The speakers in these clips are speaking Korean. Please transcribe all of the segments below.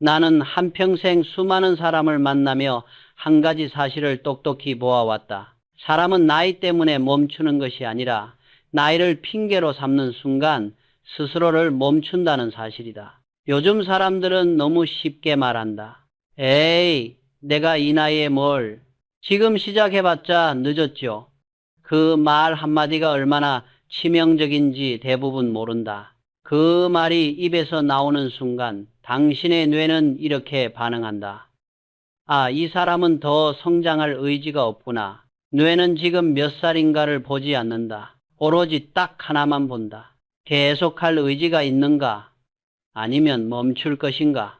나는 한평생 수많은 사람을 만나며 한 가지 사실을 똑똑히 보아왔다. 사람은 나이 때문에 멈추는 것이 아니라 나이를 핑계로 삼는 순간 스스로를 멈춘다는 사실이다. 요즘 사람들은 너무 쉽게 말한다. 에이, 내가 이 나이에 뭘. 지금 시작해봤자 늦었죠. 그 말 한마디가 얼마나 치명적인지 대부분 모른다. 그 말이 입에서 나오는 순간 당신의 뇌는 이렇게 반응한다. 아, 이 사람은 더 성장할 의지가 없구나. 뇌는 지금 몇 살인가를 보지 않는다. 오로지 딱 하나만 본다. 계속할 의지가 있는가? 아니면 멈출 것인가?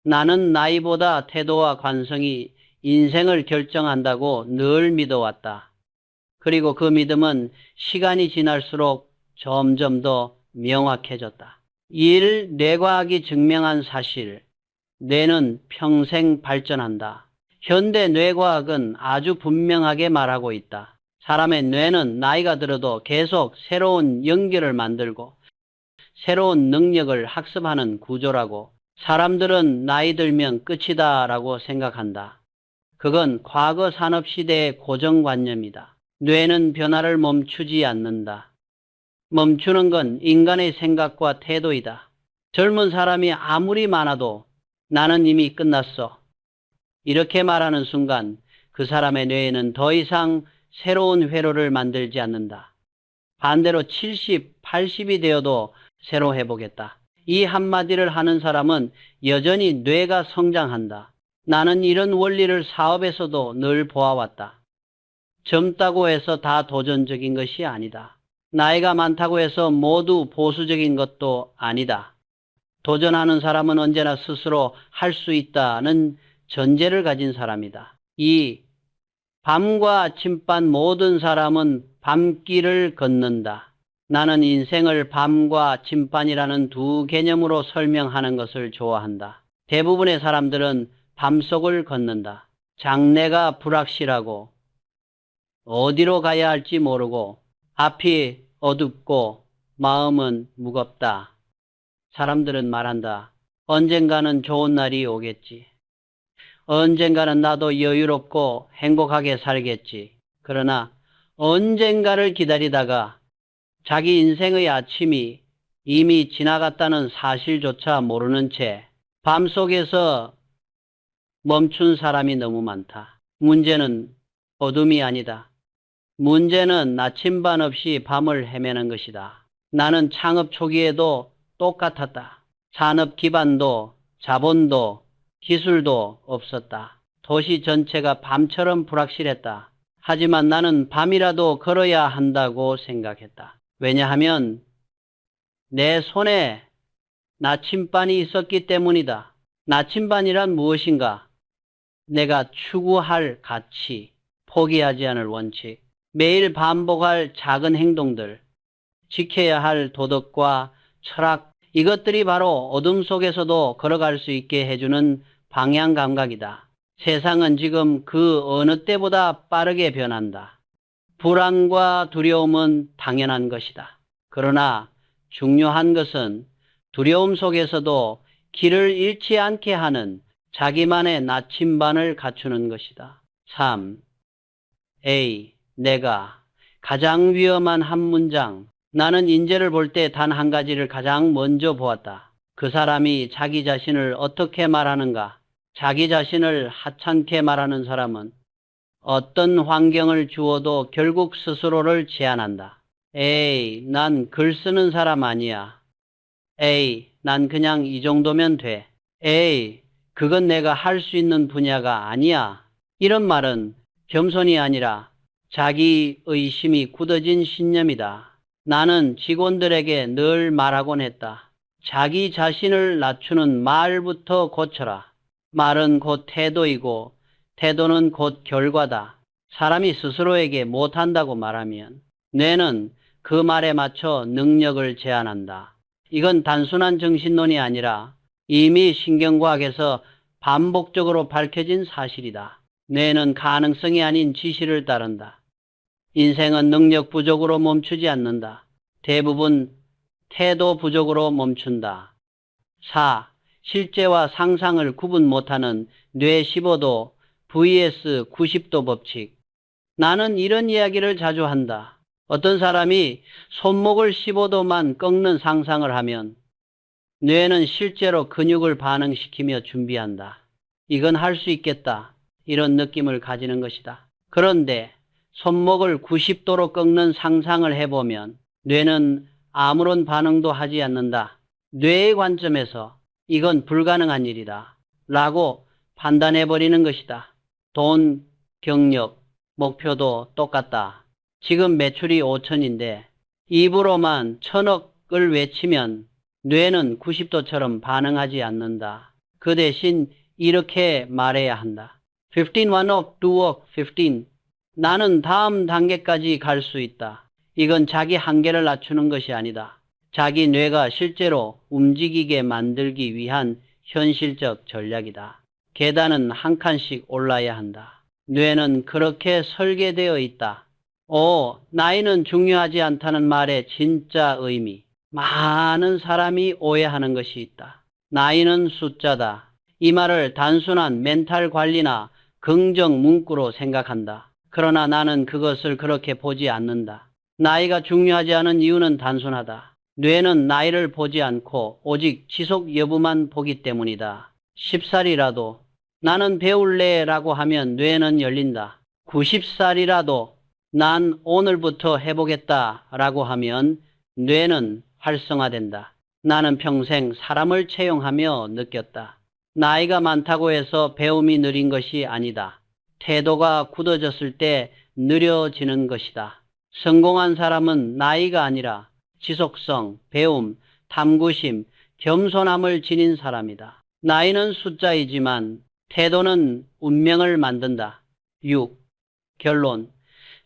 나는 나이보다 태도와 관성이 인생을 결정한다고 늘 믿어왔다. 그리고 그 믿음은 시간이 지날수록 점점 더 명확해졌다. 1. 뇌과학이 증명한 사실. 뇌는 평생 발전한다. 현대 뇌과학은 아주 분명하게 말하고 있다. 사람의 뇌는 나이가 들어도 계속 새로운 연결을 만들고 새로운 능력을 학습하는 구조라고. 사람들은 나이 들면 끝이다라고 생각한다. 그건 과거 산업시대의 고정관념이다. 뇌는 변화를 멈추지 않는다. 멈추는 건 인간의 생각과 태도이다. 젊은 사람이 아무리 많아도 나는 이미 끝났어. 이렇게 말하는 순간 그 사람의 뇌에는 더 이상 새로운 회로를 만들지 않는다. 반대로 70, 80이 되어도 새로 해보겠다. 이 한마디를 하는 사람은 여전히 뇌가 성장한다. 나는 이런 원리를 사업에서도 늘 보아왔다. 젊다고 해서 다 도전적인 것이 아니다. 나이가 많다고 해서 모두 보수적인 것도 아니다. 도전하는 사람은 언제나 스스로 할 수 있다는 전제를 가진 사람이다. 2. 밤과 아침반 모든 사람은 밤길을 걷는다. 나는 인생을 밤과 아침반이라는 두 개념으로 설명하는 것을 좋아한다. 대부분의 사람들은 밤속을 걷는다. 장래가 불확실하고 어디로 가야 할지 모르고 앞이 어둡고 마음은 무겁다. 사람들은 말한다. 언젠가는 좋은 날이 오겠지. 언젠가는 나도 여유롭고 행복하게 살겠지. 그러나 언젠가를 기다리다가 자기 인생의 아침이 이미 지나갔다는 사실조차 모르는 채 밤속에서 멈춘 사람이 너무 많다. 문제는 어둠이 아니다. 문제는 나침반 없이 밤을 헤매는 것이다. 나는 창업 초기에도 똑같았다. 산업 기반도 자본도 기술도 없었다. 도시 전체가 밤처럼 불확실했다. 하지만 나는 밤이라도 걸어야 한다고 생각했다. 왜냐하면 내 손에 나침반이 있었기 때문이다. 나침반이란 무엇인가? 내가 추구할 가치, 포기하지 않을 원칙, 매일 반복할 작은 행동들, 지켜야 할 도덕과 철학, 이것들이 바로 어둠 속에서도 걸어갈 수 있게 해주는 방향 감각이다. 세상은 지금 그 어느 때보다 빠르게 변한다. 불안과 두려움은 당연한 것이다. 그러나 중요한 것은 두려움 속에서도 길을 잃지 않게 하는 자기만의 나침반을 갖추는 것이다. 3. A. 내가 가장 위험한 한 문장. 나는 인재를 볼 때 단 한 가지를 가장 먼저 보았다. 그 사람이 자기 자신을 어떻게 말하는가. 자기 자신을 하찮게 말하는 사람은 어떤 환경을 주어도 결국 스스로를 제한한다. 에이, 난 글 쓰는 사람 아니야. 에이, 난 그냥 이 정도면 돼. 에이, 그건 내가 할 수 있는 분야가 아니야. 이런 말은 겸손이 아니라 자기 의심이 굳어진 신념이다. 나는 직원들에게 늘 말하곤 했다. 자기 자신을 낮추는 말부터 고쳐라. 말은 곧 태도이고 태도는 곧 결과다. 사람이 스스로에게 못한다고 말하면 뇌는 그 말에 맞춰 능력을 제한한다. 이건 단순한 정신론이 아니라 이미 신경과학에서 반복적으로 밝혀진 사실이다. 뇌는 가능성이 아닌 지시를 따른다. 인생은 능력 부족으로 멈추지 않는다. 대부분 태도 부족으로 멈춘다. 4. 실제와 상상을 구분 못하는 뇌 15도 vs 90도 법칙. 나는 이런 이야기를 자주 한다. 어떤 사람이 손목을 15도만 꺾는 상상을 하면 뇌는 실제로 근육을 반응시키며 준비한다. 이건 할 수 있겠다. 이런 느낌을 가지는 것이다. 그런데 손목을 90도로 꺾는 상상을 해보면 뇌는 아무런 반응도 하지 않는다. 뇌의 관점에서 이건 불가능한 일이다. 라고 판단해버리는 것이다. 돈, 경력, 목표도 똑같다. 지금 매출이 5천인데 입으로만 1,000억을 외치면 뇌는 90도처럼 반응하지 않는다. 그 대신 이렇게 말해야 한다. 15, 1억, 2억, 15. 나는 다음 단계까지 갈 수 있다. 이건 자기 한계를 낮추는 것이 아니다. 자기 뇌가 실제로 움직이게 만들기 위한 현실적 전략이다. 계단은 한 칸씩 올라야 한다. 뇌는 그렇게 설계되어 있다. 나이는 중요하지 않다는 말의 진짜 의미. 많은 사람이 오해하는 것이 있다. 나이는 숫자다. 이 말을 단순한 멘탈 관리나 긍정 문구로 생각한다. 그러나 나는 그것을 그렇게 보지 않는다. 나이가 중요하지 않은 이유는 단순하다. 뇌는 나이를 보지 않고 오직 지속 여부만 보기 때문이다. 10살이라도 나는 배울래 라고 하면 뇌는 열린다. 90살이라도 난 오늘부터 해보겠다 라고 하면 뇌는 활성화된다. 나는 평생 사람을 채용하며 느꼈다. 나이가 많다고 해서 배움이 느린 것이 아니다. 태도가 굳어졌을 때 느려지는 것이다. 성공한 사람은 나이가 아니라 지속성, 배움, 탐구심, 겸손함을 지닌 사람이다. 나이는 숫자이지만 태도는 운명을 만든다. 6. 결론.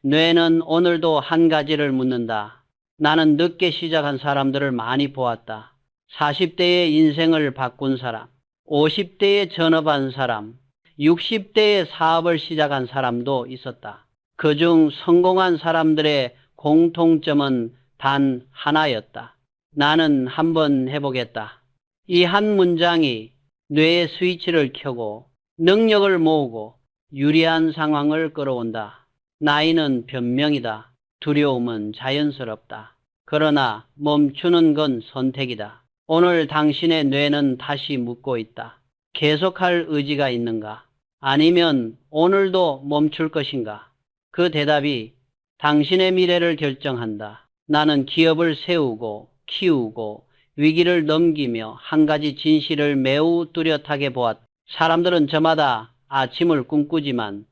뇌는 오늘도 한 가지를 묻는다. 나는 늦게 시작한 사람들을 많이 보았다. 40대의 인생을 바꾼 사람, 50대에 전업한 사람, 60대에 사업을 시작한 사람도 있었다. 그중 성공한 사람들의 공통점은 단 하나였다. 나는 한번 해보겠다. 이 한 문장이 뇌의 스위치를 켜고 능력을 모으고 유리한 상황을 끌어온다. 나이는 변명이다. 두려움은 자연스럽다. 그러나 멈추는 건 선택이다. 오늘 당신의 뇌는 다시 묻고 있다. 계속할 의지가 있는가? 아니면 오늘도 멈출 것인가? 그 대답이 당신의 미래를 결정한다. 나는 기업을 세우고 키우고 위기를 넘기며 한 가지 진실을 매우 뚜렷하게 보았다. 사람들은 저마다 아침을 꿈꾸지만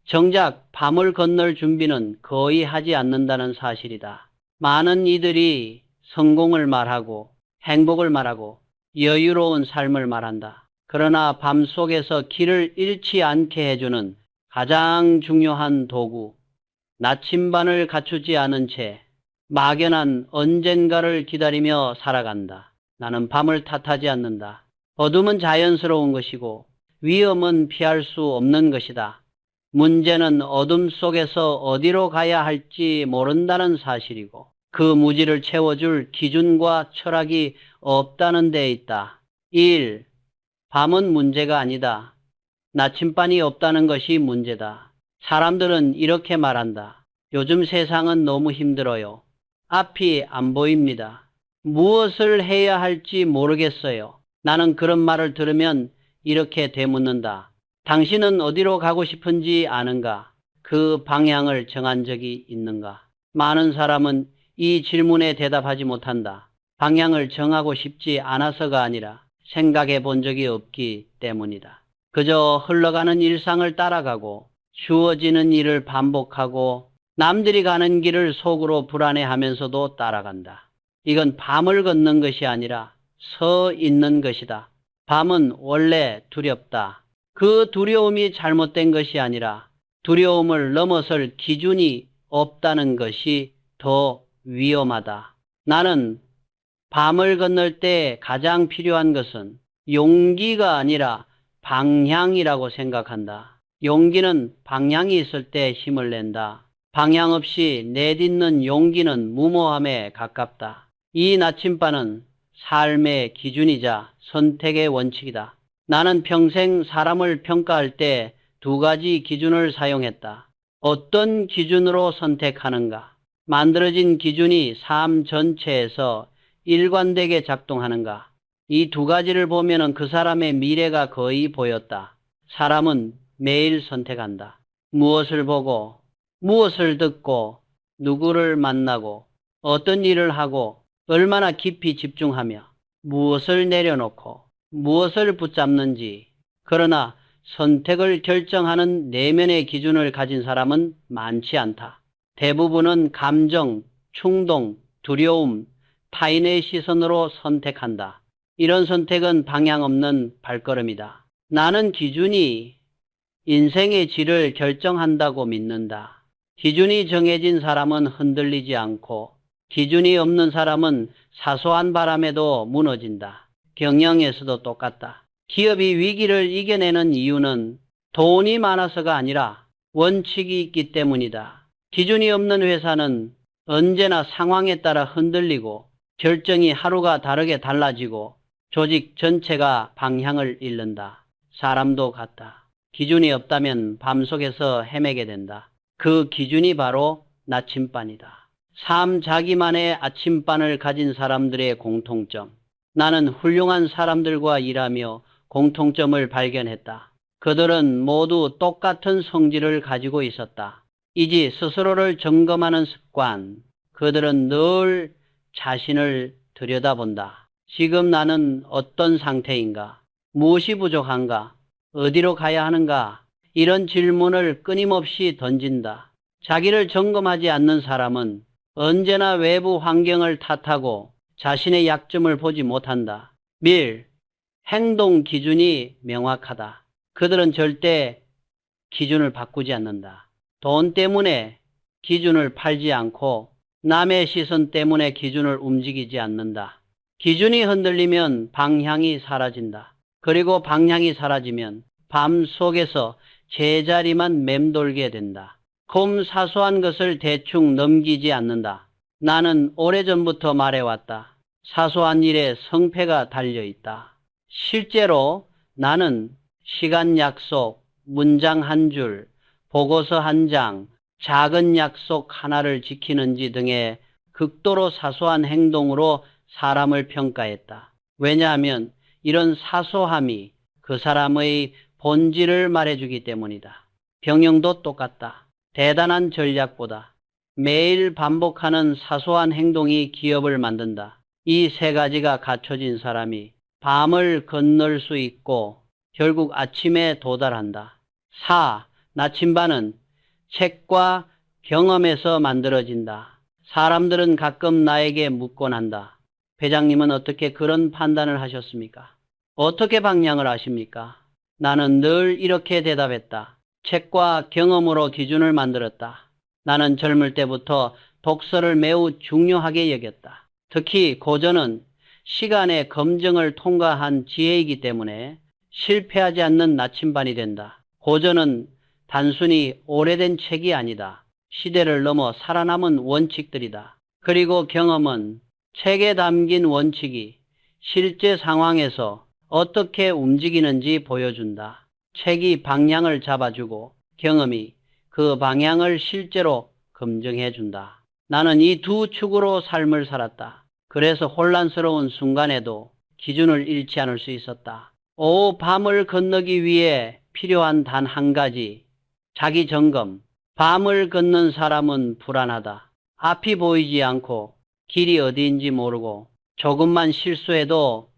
정작 밤을 건널 준비는 거의 하지 않는다는 사실이다. 많은 이들이 성공을 말하고 행복을 말하고 여유로운 삶을 말한다. 그러나 밤속에서 길을 잃지 않게 해주는 가장 중요한 도구, 나침반을 갖추지 않은 채 막연한 언젠가를 기다리며 살아간다. 나는 밤을 탓하지 않는다. 어둠은 자연스러운 것이고 위험은 피할 수 없는 것이다. 문제는 어둠 속에서 어디로 가야 할지 모른다는 사실이고 그 무지를 채워줄 기준과 철학이 없다는 데 있다. 1. 밤은 문제가 아니다. 나침반이 없다는 것이 문제다. 사람들은 이렇게 말한다. 요즘 세상은 너무 힘들어요. 앞이 안 보입니다. 무엇을 해야 할지 모르겠어요. 나는 그런 말을 들으면 이렇게 되묻는다. 당신은 어디로 가고 싶은지 아는가? 그 방향을 정한 적이 있는가? 많은 사람은 이 질문에 대답하지 못한다. 방향을 정하고 싶지 않아서가 아니라 생각해 본 적이 없기 때문이다. 그저 흘러가는 일상을 따라가고 주어지는 일을 반복하고 남들이 가는 길을 속으로 불안해하면서도 따라간다. 이건 밤을 걷는 것이 아니라 서 있는 것이다. 밤은 원래 두렵다. 그 두려움이 잘못된 것이 아니라 두려움을 넘어설 기준이 없다는 것이 더 위험하다. 나는 밤을 건널 때 가장 필요한 것은 용기가 아니라 방향이라고 생각한다. 용기는 방향이 있을 때 힘을 낸다. 방향 없이 내딛는 용기는 무모함에 가깝다. 이 나침반은 삶의 기준이자 선택의 원칙이다. 나는 평생 사람을 평가할 때 두 가지 기준을 사용했다. 어떤 기준으로 선택하는가? 만들어진 기준이 삶 전체에서 일관되게 작동하는가? 이 두 가지를 보면은 그 사람의 미래가 거의 보였다. 사람은 매일 선택한다. 무엇을 보고, 무엇을 듣고, 누구를 만나고, 어떤 일을 하고, 얼마나 깊이 집중하며, 무엇을 내려놓고, 무엇을 붙잡는지. 그러나 선택을 결정하는 내면의 기준을 가진 사람은 많지 않다. 대부분은 감정, 충동, 두려움, 타인의 시선으로 선택한다. 이런 선택은 방향 없는 발걸음이다. 나는 기준이 인생의 질을 결정한다고 믿는다. 기준이 정해진 사람은 흔들리지 않고 기준이 없는 사람은 사소한 바람에도 무너진다. 경영에서도 똑같다. 기업이 위기를 이겨내는 이유는 돈이 많아서가 아니라 원칙이 있기 때문이다. 기준이 없는 회사는 언제나 상황에 따라 흔들리고 결정이 하루가 다르게 달라지고 조직 전체가 방향을 잃는다. 사람도 같다. 기준이 없다면 밤속에서 헤매게 된다. 그 기준이 바로 나침반이다. 삶 자기만의 아침반을 가진 사람들의 공통점. 나는 훌륭한 사람들과 일하며 공통점을 발견했다. 그들은 모두 똑같은 성질을 가지고 있었다. 이지 스스로를 점검하는 습관. 그들은 늘 자신을 들여다본다. 지금 나는 어떤 상태인가? 무엇이 부족한가? 어디로 가야 하는가? 이런 질문을 끊임없이 던진다. 자기를 점검하지 않는 사람은 언제나 외부 환경을 탓하고 자신의 약점을 보지 못한다. 행동 기준이 명확하다. 그들은 절대 기준을 바꾸지 않는다. 돈 때문에 기준을 팔지 않고 남의 시선 때문에 기준을 움직이지 않는다. 기준이 흔들리면 방향이 사라진다. 그리고 방향이 사라지면 밤 속에서 제자리만 맴돌게 된다. 사소한 것을 대충 넘기지 않는다. 나는 오래전부터 말해왔다. 사소한 일에 성패가 달려있다. 실제로 나는 시간 약속, 문장 한 줄, 보고서 한 장, 작은 약속 하나를 지키는지 등의 극도로 사소한 행동으로 사람을 평가했다. 왜냐하면 이런 사소함이 그 사람의 본질을 말해주기 때문이다. 경영도 똑같다. 대단한 전략보다 매일 반복하는 사소한 행동이 기업을 만든다. 이 세 가지가 갖춰진 사람이 밤을 건널 수 있고 결국 아침에 도달한다. 나침반은 책과 경험에서 만들어진다. 사람들은 가끔 나에게 묻곤 한다. 회장님은 어떻게 그런 판단을 하셨습니까? 어떻게 방향을 아십니까? 나는 늘 이렇게 대답했다. 책과 경험으로 기준을 만들었다. 나는 젊을 때부터 독서를 매우 중요하게 여겼다. 특히 고전은 시간의 검증을 통과한 지혜이기 때문에 실패하지 않는 나침반이 된다. 고전은 단순히 오래된 책이 아니다. 시대를 넘어 살아남은 원칙들이다. 그리고 경험은 책에 담긴 원칙이 실제 상황에서 어떻게 움직이는지 보여준다. 책이 방향을 잡아주고 경험이 그 방향을 실제로 검증해준다. 나는 이 두 축으로 삶을 살았다. 그래서 혼란스러운 순간에도 기준을 잃지 않을 수 있었다. 밤을 건너기 위해 필요한 단 한 가지, 자기 점검. 밤을 걷는 사람은 불안하다. 앞이 보이지 않고 길이 어디인지 모르고 조금만 실수해도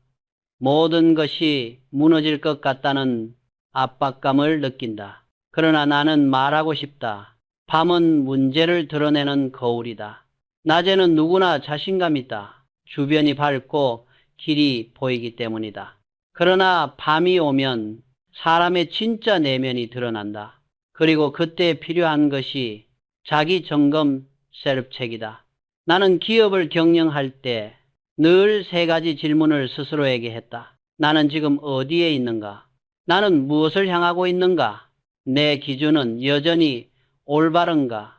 모든 것이 무너질 것 같다는 압박감을 느낀다. 그러나 나는 말하고 싶다. 밤은 문제를 드러내는 거울이다. 낮에는 누구나 자신감 있다. 주변이 밝고 길이 보이기 때문이다. 그러나 밤이 오면 사람의 진짜 내면이 드러난다. 그리고 그때 필요한 것이 자기 점검 셀프체크이다. 나는 기업을 경영할 때 늘 세 가지 질문을 스스로에게 했다. 나는 지금 어디에 있는가? 나는 무엇을 향하고 있는가? 내 기준은 여전히 올바른가?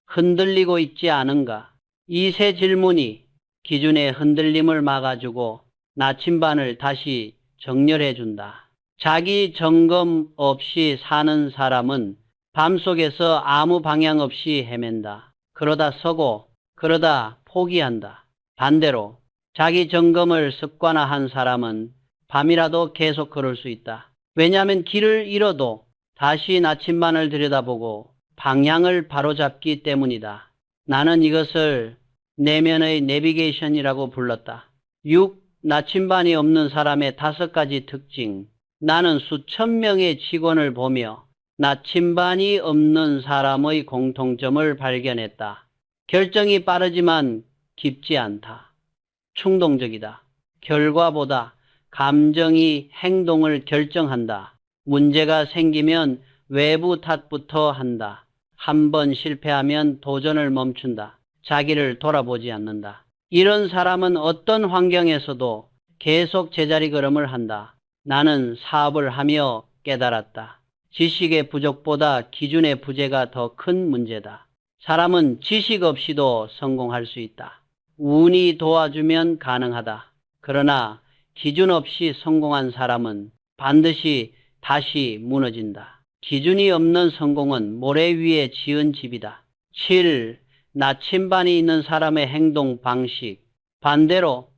흔들리고 있지 않은가? 이 세 질문이 기준의 흔들림을 막아주고 나침반을 다시 정렬해준다. 자기 점검 없이 사는 사람은 밤속에서 아무 방향 없이 헤맨다. 그러다 서고 그러다 포기한다. 반대로 자기 점검을 습관화한 사람은 밤이라도 계속 걸을 수 있다. 왜냐하면 길을 잃어도 다시 나침반을 들여다보고 방향을 바로잡기 때문이다. 나는 이것을 내면의 내비게이션이라고 불렀다. 6. 나침반이 없는 사람의 5가지 특징. 나는 수천 명의 직원을 보며 나침반이 없는 사람의 공통점을 발견했다. 결정이 빠르지만 깊지 않다. 충동적이다. 결과보다 감정이 행동을 결정한다. 문제가 생기면 외부 탓부터 한다. 한 번 실패하면 도전을 멈춘다. 자기를 돌아보지 않는다. 이런 사람은 어떤 환경에서도 계속 제자리 걸음을 한다. 나는 사업을 하며 깨달았다. 지식의 부족보다 기준의 부재가 더 큰 문제다. 사람은 지식 없이도 성공할 수 있다. 운이 도와주면 가능하다. 그러나 기준 없이 성공한 사람은 반드시 다시 무너진다. 기준이 없는 성공은 모래 위에 지은 집이다. 7. 나침반이 있는 사람의 행동 방식. 반대로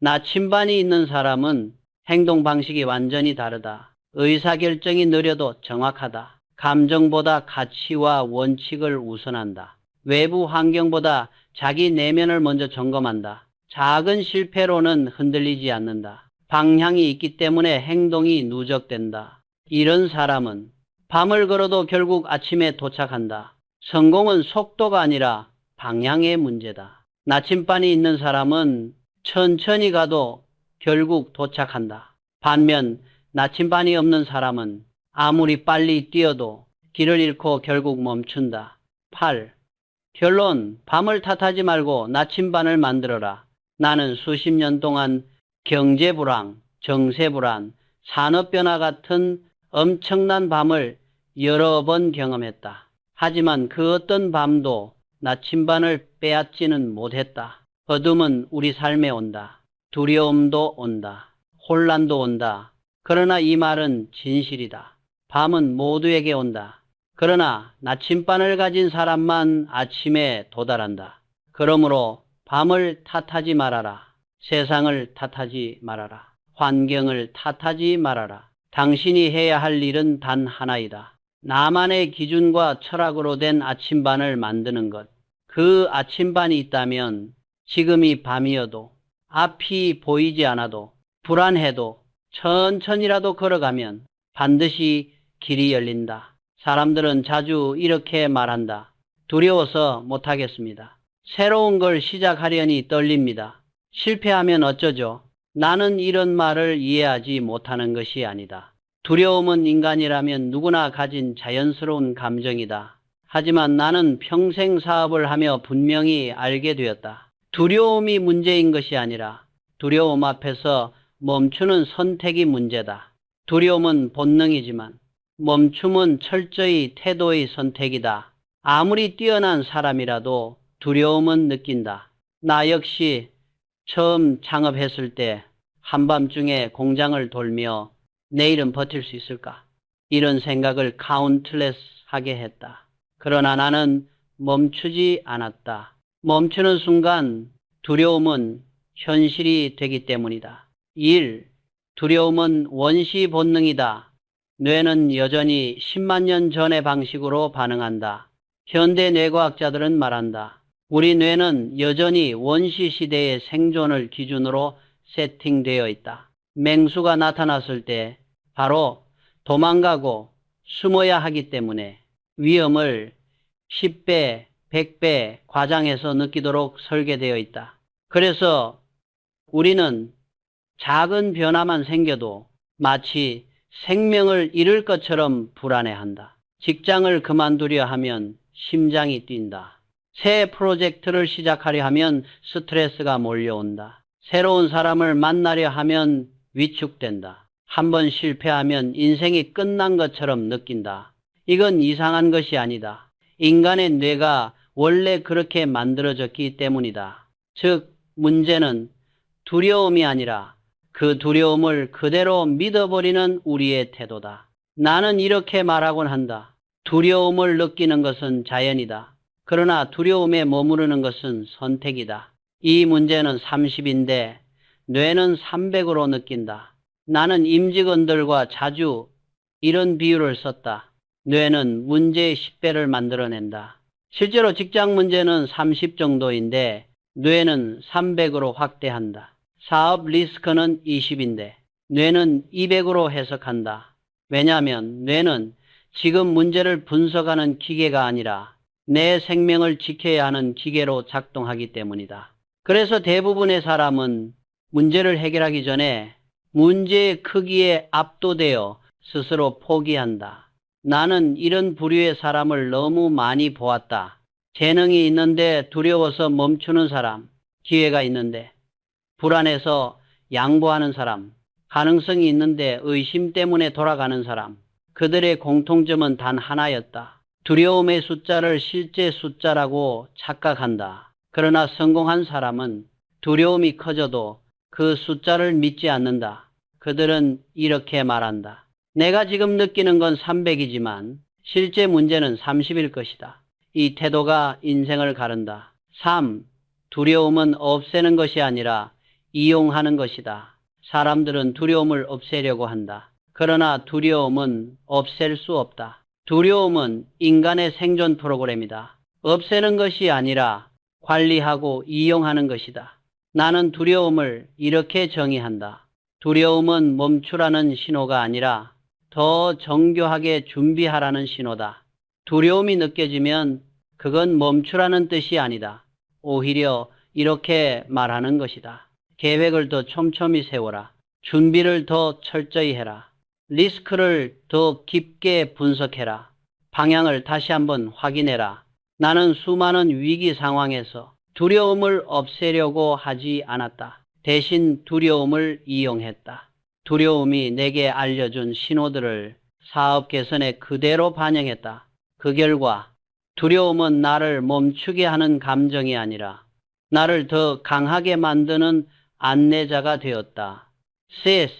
나침반이 있는 사람은 행동 방식이 완전히 다르다. 의사결정이 느려도 정확하다. 감정보다 가치와 원칙을 우선한다. 외부 환경보다 자기 내면을 먼저 점검한다. 작은 실패로는 흔들리지 않는다. 방향이 있기 때문에 행동이 누적된다. 이런 사람은 밤을 걸어도 결국 아침에 도착한다. 성공은 속도가 아니라 방향의 문제다. 나침반이 있는 사람은 천천히 가도 결국 도착한다. 반면 나침반이 없는 사람은 아무리 빨리 뛰어도 길을 잃고 결국 멈춘다. 8. 결론, 밤을 탓하지 말고 나침반을 만들어라. 나는 수십 년 동안 경제불황, 정세불안, 산업변화 같은 엄청난 밤을 여러 번 경험했다. 하지만 그 어떤 밤도 나침반을 빼앗지는 못했다. 어둠은 우리 삶에 온다. 두려움도 온다. 혼란도 온다. 그러나 이 말은 진실이다. 밤은 모두에게 온다. 그러나 나침반을 가진 사람만 아침에 도달한다. 그러므로 밤을 탓하지 말아라. 세상을 탓하지 말아라. 환경을 탓하지 말아라. 당신이 해야 할 일은 단 하나이다. 나만의 기준과 철학으로 된 아침반을 만드는 것. 그 아침반이 있다면 지금이 밤이어도 앞이 보이지 않아도 불안해도 천천히라도 걸어가면 반드시 길이 열린다. 사람들은 자주 이렇게 말한다. 두려워서 못하겠습니다. 새로운 걸 시작하려니 떨립니다. 실패하면 어쩌죠? 나는 이런 말을 이해하지 못하는 것이 아니다. 두려움은 인간이라면 누구나 가진 자연스러운 감정이다. 하지만 나는 평생 사업을 하며 분명히 알게 되었다. 두려움이 문제인 것이 아니라 두려움 앞에서 멈추는 선택이 문제다. 두려움은 본능이지만 멈춤은 철저히 태도의 선택이다. 아무리 뛰어난 사람이라도 두려움은 느낀다. 나 역시 처음 창업했을 때 한밤중에 공장을 돌며 내일은 버틸 수 있을까? 이런 생각을 카운틀레스 하게 했다. 그러나 나는 멈추지 않았다. 멈추는 순간 두려움은 현실이 되기 때문이다. 1. 두려움은 원시 본능이다. 뇌는 여전히 10만 년 전의 방식으로 반응한다. 현대 뇌과학자들은 말한다. 우리 뇌는 여전히 원시 시대의 생존을 기준으로 세팅되어 있다. 맹수가 나타났을 때 바로 도망가고 숨어야 하기 때문에 위험을 10배, 100배 과장해서 느끼도록 설계되어 있다. 그래서 우리는 작은 변화만 생겨도 마치 생명을 잃을 것처럼 불안해한다. 직장을 그만두려 하면 심장이 뛴다. 새 프로젝트를 시작하려 하면 스트레스가 몰려온다. 새로운 사람을 만나려 하면 위축된다. 한번 실패하면 인생이 끝난 것처럼 느낀다. 이건 이상한 것이 아니다. 인간의 뇌가 원래 그렇게 만들어졌기 때문이다. 즉, 문제는 두려움이 아니라 그 두려움을 그대로 믿어버리는 우리의 태도다. 나는 이렇게 말하곤 한다. 두려움을 느끼는 것은 자연이다. 그러나 두려움에 머무르는 것은 선택이다. 이 문제는 30인데 뇌는 300으로 느낀다. 나는 임직원들과 자주 이런 비유를 썼다. 뇌는 문제의 10배를 만들어낸다. 실제로 직장 문제는 30 정도인데 뇌는 300으로 확대한다. 사업 리스크는 20인데 뇌는 200으로 해석한다. 왜냐하면 뇌는 지금 문제를 분석하는 기계가 아니라 내 생명을 지켜야 하는 기계로 작동하기 때문이다. 그래서 대부분의 사람은 문제를 해결하기 전에 문제의 크기에 압도되어 스스로 포기한다. 나는 이런 부류의 사람을 너무 많이 보았다. 재능이 있는데 두려워서 멈추는 사람, 기회가 있는데 불안해서 양보하는 사람, 가능성이 있는데 의심 때문에 돌아가는 사람. 그들의 공통점은 단 하나였다. 두려움의 숫자를 실제 숫자라고 착각한다. 그러나 성공한 사람은 두려움이 커져도 그 숫자를 믿지 않는다. 그들은 이렇게 말한다. 내가 지금 느끼는 건 300이지만 실제 문제는 30일 것이다. 이 태도가 인생을 가른다. 3. 두려움은 없애는 것이 아니라 이용하는 것이다. 사람들은 두려움을 없애려고 한다. 그러나 두려움은 없앨 수 없다. 두려움은 인간의 생존 프로그램이다. 없애는 것이 아니라 관리하고 이용하는 것이다. 나는 두려움을 이렇게 정의한다. 두려움은 멈추라는 신호가 아니라 더 정교하게 준비하라는 신호다. 두려움이 느껴지면 그건 멈추라는 뜻이 아니다. 오히려 이렇게 말하는 것이다. 계획을 더 촘촘히 세워라. 준비를 더 철저히 해라. 리스크를 더 깊게 분석해라. 방향을 다시 한번 확인해라. 나는 수많은 위기 상황에서 두려움을 없애려고 하지 않았다. 대신 두려움을 이용했다. 두려움이 내게 알려준 신호들을 사업 개선에 그대로 반영했다. 그 결과 두려움은 나를 멈추게 하는 감정이 아니라 나를 더 강하게 만드는 안내자가 되었다. 셋,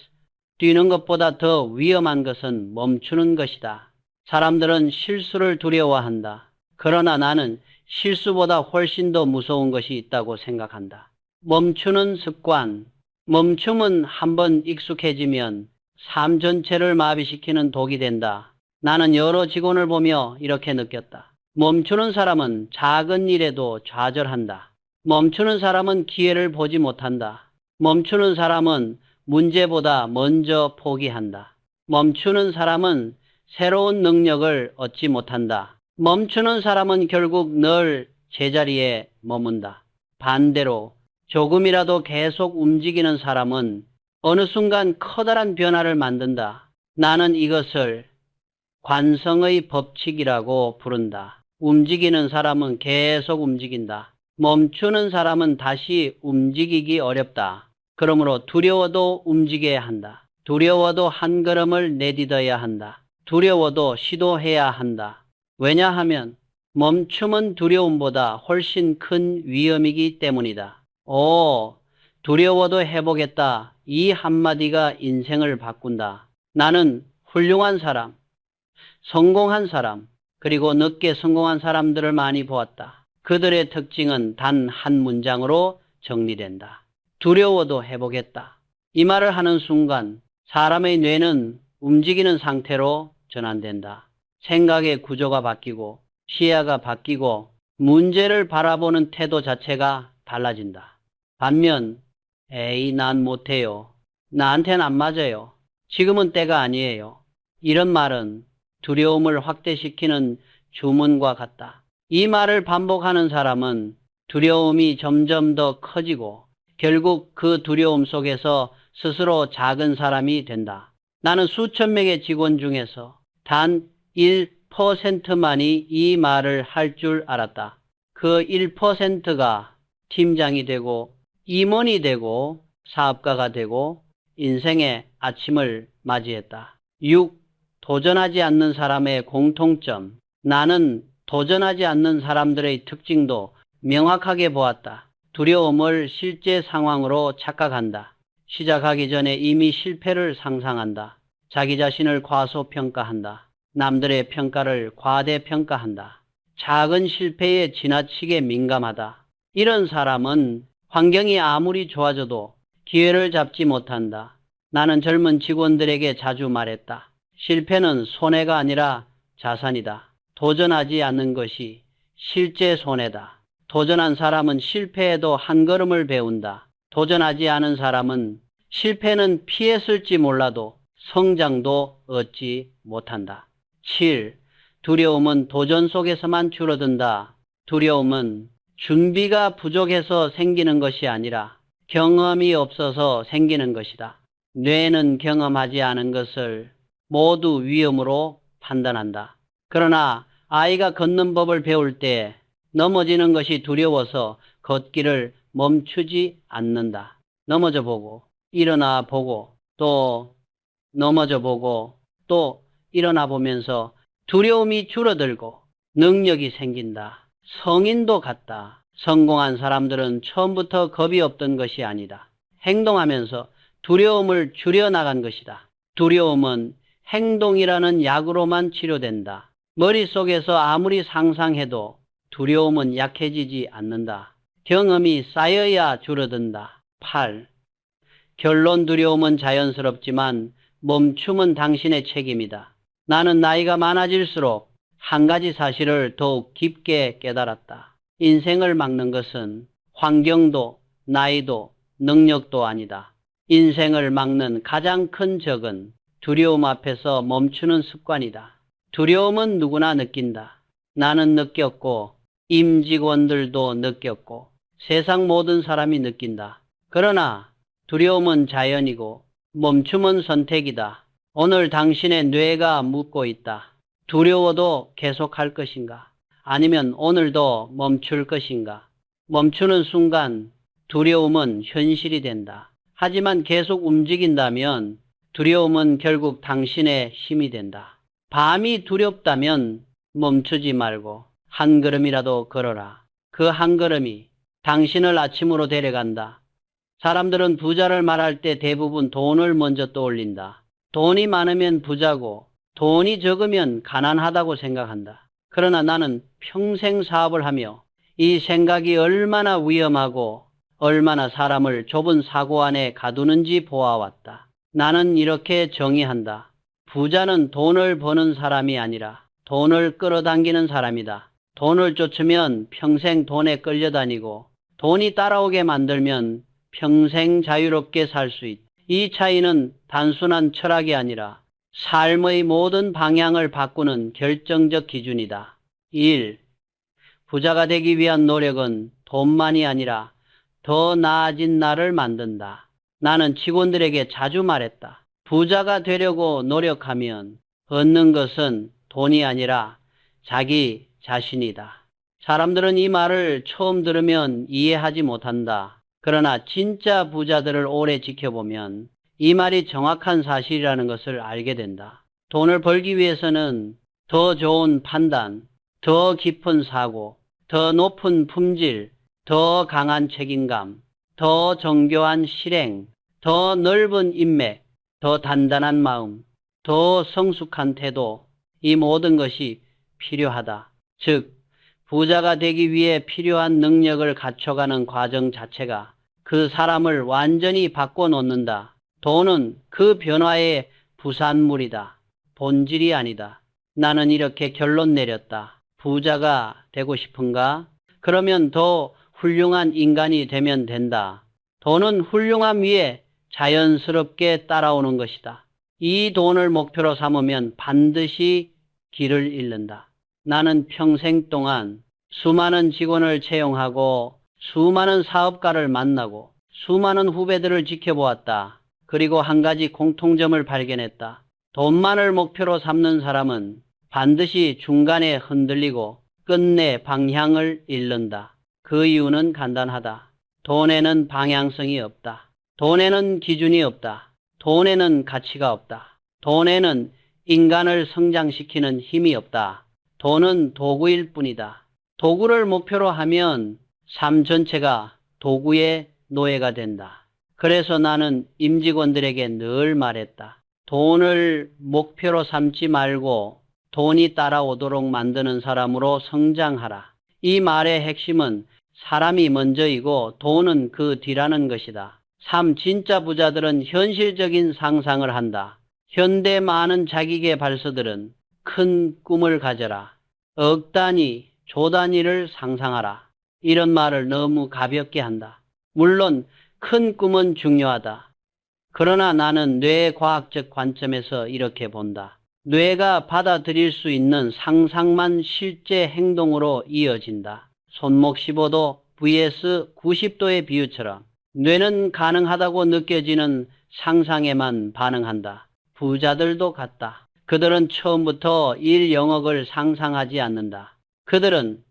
뛰는 것보다 더 위험한 것은 멈추는 것이다. 사람들은 실수를 두려워한다. 그러나 나는 실수보다 훨씬 더 무서운 것이 있다고 생각한다. 멈추는 습관. 멈춤은 한번 익숙해지면 삶 전체를 마비시키는 독이 된다. 나는 여러 직원을 보며 이렇게 느꼈다. 멈추는 사람은 작은 일에도 좌절한다. 멈추는 사람은 기회를 보지 못한다. 멈추는 사람은 문제보다 먼저 포기한다. 멈추는 사람은 새로운 능력을 얻지 못한다. 멈추는 사람은 결국 늘 제자리에 머문다. 반대로 조금이라도 계속 움직이는 사람은 어느 순간 커다란 변화를 만든다. 나는 이것을 관성의 법칙이라고 부른다. 움직이는 사람은 계속 움직인다. 멈추는 사람은 다시 움직이기 어렵다. 그러므로 두려워도 움직여야 한다. 두려워도 한 걸음을 내딛어야 한다. 두려워도 시도해야 한다. 왜냐하면 멈춤은 두려움보다 훨씬 큰 위험이기 때문이다. 두려워도 해보겠다. 이 한마디가 인생을 바꾼다. 나는 훌륭한 사람, 성공한 사람, 그리고 늦게 성공한 사람들을 많이 보았다. 그들의 특징은 단 한 문장으로 정리된다. 두려워도 해보겠다. 이 말을 하는 순간 사람의 뇌는 움직이는 상태로 전환된다. 생각의 구조가 바뀌고 시야가 바뀌고 문제를 바라보는 태도 자체가 달라진다. 반면 에이 난 못해요. 나한텐 안 맞아요. 지금은 때가 아니에요. 이런 말은 두려움을 확대시키는 주문과 같다. 이 말을 반복하는 사람은 두려움이 점점 더 커지고 결국 그 두려움 속에서 스스로 작은 사람이 된다. 나는 수천 명의 직원 중에서 단 1%만이 이 말을 할 줄 알았다. 그 1%가 팀장이 되고 임원이 되고 사업가가 되고 인생의 아침을 맞이했다. 6. 도전하지 않는 사람의 공통점. 나는 도전하지 않는 사람들의 특징도 명확하게 보았다. 두려움을 실제 상황으로 착각한다. 시작하기 전에 이미 실패를 상상한다. 자기 자신을 과소평가한다. 남들의 평가를 과대평가한다. 작은 실패에 지나치게 민감하다. 이런 사람은 환경이 아무리 좋아져도 기회를 잡지 못한다. 나는 젊은 직원들에게 자주 말했다. 실패는 손해가 아니라 자산이다. 도전하지 않는 것이 실제 손해다. 도전한 사람은 실패에도 한 걸음을 배운다. 도전하지 않은 사람은 실패는 피했을지 몰라도 성장도 얻지 못한다. 7. 두려움은 도전 속에서만 줄어든다. 두려움은 준비가 부족해서 생기는 것이 아니라 경험이 없어서 생기는 것이다. 뇌는 경험하지 않은 것을 모두 위험으로 판단한다. 그러나 아이가 걷는 법을 배울 때 넘어지는 것이 두려워서 걷기를 멈추지 않는다. 넘어져 보고 일어나 보고 또 넘어져 보고 또 일어나 보면서 두려움이 줄어들고 능력이 생긴다. 성인도 같다. 성공한 사람들은 처음부터 겁이 없던 것이 아니다. 행동하면서 두려움을 줄여나간 것이다. 두려움은 행동이라는 약으로만 치료된다. 머릿속에서 아무리 상상해도 두려움은 약해지지 않는다. 경험이 쌓여야 줄어든다. 8. 결론 두려움은 자연스럽지만 멈춤은 당신의 책임이다. 나는 나이가 많아질수록 한 가지 사실을 더욱 깊게 깨달았다. 인생을 막는 것은 환경도 나이도 능력도 아니다. 인생을 막는 가장 큰 적은 두려움 앞에서 멈추는 습관이다. 두려움은 누구나 느낀다. 나는 느꼈고 임직원들도 느꼈고 세상 모든 사람이 느낀다. 그러나 두려움은 자연이고 멈춤은 선택이다. 오늘 당신의 뇌가 묻고 있다. 두려워도 계속할 것인가? 아니면 오늘도 멈출 것인가? 멈추는 순간 두려움은 현실이 된다. 하지만 계속 움직인다면 두려움은 결국 당신의 힘이 된다. 밤이 두렵다면 멈추지 말고 한 걸음이라도 걸어라. 그 한 걸음이 당신을 아침으로 데려간다. 사람들은 부자를 말할 때 대부분 돈을 먼저 떠올린다. 돈이 많으면 부자고 돈이 적으면 가난하다고 생각한다. 그러나 나는 평생 사업을 하며 이 생각이 얼마나 위험하고 얼마나 사람을 좁은 사고 안에 가두는지 보아왔다. 나는 이렇게 정의한다. 부자는 돈을 버는 사람이 아니라 돈을 끌어당기는 사람이다. 돈을 쫓으면 평생 돈에 끌려다니고 돈이 따라오게 만들면 평생 자유롭게 살 수 있다. 이 차이는 단순한 철학이 아니라 삶의 모든 방향을 바꾸는 결정적 기준이다. 1. 부자가 되기 위한 노력은 돈만이 아니라 더 나아진 나를 만든다. 나는 직원들에게 자주 말했다. 부자가 되려고 노력하면 얻는 것은 돈이 아니라 자기 자신이다. 사람들은 이 말을 처음 들으면 이해하지 못한다. 그러나 진짜 부자들을 오래 지켜보면 이 말이 정확한 사실이라는 것을 알게 된다. 돈을 벌기 위해서는 더 좋은 판단, 더 깊은 사고, 더 높은 품질, 더 강한 책임감, 더 정교한 실행, 더 넓은 인맥, 더 단단한 마음, 더 성숙한 태도, 이 모든 것이 필요하다. 즉, 부자가 되기 위해 필요한 능력을 갖춰가는 과정 자체가 그 사람을 완전히 바꿔놓는다. 돈은 그 변화의 부산물이다. 본질이 아니다. 나는 이렇게 결론 내렸다. 부자가 되고 싶은가? 그러면 더 훌륭한 인간이 되면 된다. 돈은 훌륭함 위에 자연스럽게 따라오는 것이다. 이 돈을 목표로 삼으면 반드시 길을 잃는다. 나는 평생 동안 수많은 직원을 채용하고 수많은 사업가를 만나고 수많은 후배들을 지켜보았다. 그리고 한 가지 공통점을 발견했다. 돈만을 목표로 삼는 사람은 반드시 중간에 흔들리고 끝내 방향을 잃는다. 그 이유는 간단하다. 돈에는 방향성이 없다. 돈에는 기준이 없다. 돈에는 가치가 없다. 돈에는 인간을 성장시키는 힘이 없다. 돈은 도구일 뿐이다. 도구를 목표로 하면 삶 전체가 도구의 노예가 된다. 그래서 나는 임직원들에게 늘 말했다. 돈을 목표로 삼지 말고 돈이 따라오도록 만드는 사람으로 성장하라. 이 말의 핵심은 사람이 먼저이고 돈은 그 뒤라는 것이다. 진짜 부자들은 현실적인 상상을 한다. 현대 많은 자기계발서들은 큰 꿈을 가져라. 억 단위, 조 단위를 상상하라. 이런 말을 너무 가볍게 한다. 물론 큰 꿈은 중요하다. 그러나 나는 뇌과학적 관점에서 이렇게 본다. 뇌가 받아들일 수 있는 상상만 실제 행동으로 이어진다. 손목 15도 vs 90도의 비유처럼 뇌는 가능하다고 느껴지는 상상에만 반응한다. 부자들도 같다. 그들은 처음부터 1영억을 상상하지 않는다. 그들은